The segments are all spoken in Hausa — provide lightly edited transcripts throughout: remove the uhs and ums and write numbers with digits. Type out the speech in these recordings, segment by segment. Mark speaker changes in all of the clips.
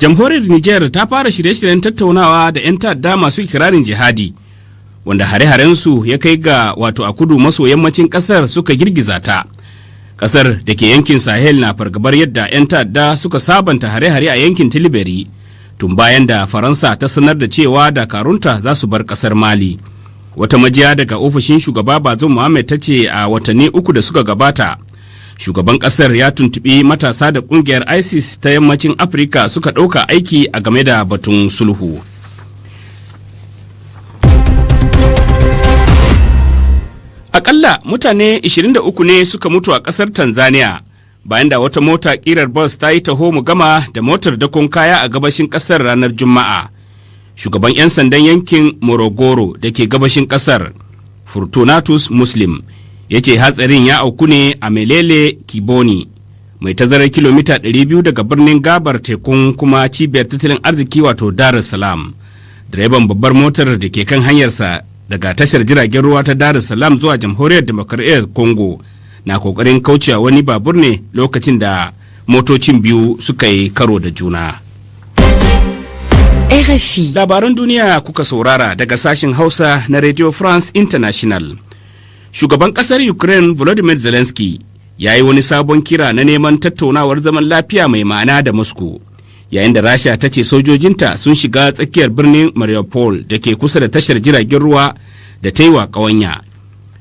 Speaker 1: Jamhuriyar Niger ta fara shirye-shiryen tattaunawa da 'yan ta'adda masu ikirarin jihadi, wanda hare-harensu ya kai ga wato a kudu maso yammacin kasar suka girgiza ta. Kasar da ke yankin Sahel na fargabar yadda 'yan ta'adda suka sabanta hare-hare a yankin Tilibiri tun bayan da Faransa ta sanar da cewa dakarunta za su bar kasar Mali. Wata majiya daga ofishin shugaba Bazoum Mohamed ta ce a watanni 3 da suka gabata, shugaban kasar ya tuntubi matasa da kungiyar ISIS ta yammacin Afirka suka ɗauka aiki a game da batun sulhu. Akalla mutane 23 ne suka mutu a kasar Tanzania bayan da wata mota kirar bus ta yi taho mu gama da motar dakon kaya a gabashin kasar ranar Juma'a. Shugaban 'yan sandan yankin Morogoro da ke gabashin kasar, Fortunatus Muslim, ya ce hatsarin ya auku ne a Melele Kiboni, mai tazarar kilomita 200 daga birnin gabar tekun kuma cibiyar tattalin arziki wato Dar es Salaam. Direban babbar motar da ke kan hanyarsa daga tashar jiragen ruwa ta Dar es Salaam zuwa Jamhuriyar Demokradiyyar Congo na kokarin kaucewa wani babur ne lokacin da motocin biyu suka yi karo da juna.
Speaker 2: RFI.
Speaker 1: Labaran duniya kuka saurara daga sashen Hausa na Radio France International. Shugaban kasar Ukraine Volodymyr Zelensky ya yi wani sabon kira na neman tattaunawar zaman lafiya mai ma'ana da Moscow, yayin da Rasha ta ce sojojinta sun shiga tsakiyar birnin Mariupol da ke kusa da tashar jiragen ruwa da ta yi wa ƙawanya.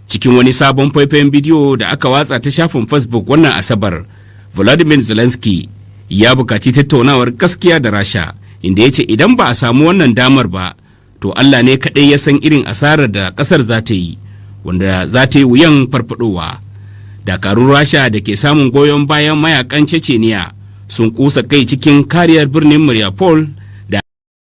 Speaker 1: Cikin wani sabon faifayen bidiyo da aka watsa ta shafin Facebook wannan Asabar, Volodymyr Zelensky ya bukaci tattaunawar gaskiya da Rasha, inda ya ce idan ba a samu wannan damar ba, to Allah ne kaɗai ya san irin asarar da ƙasar za ta yi, wanda za ta yi wuyan farfadowa. Dakarun Rasha da ke samun goyon bayan mayakan Chechnya sun kusa kai cikin kariyar birnin Mariupol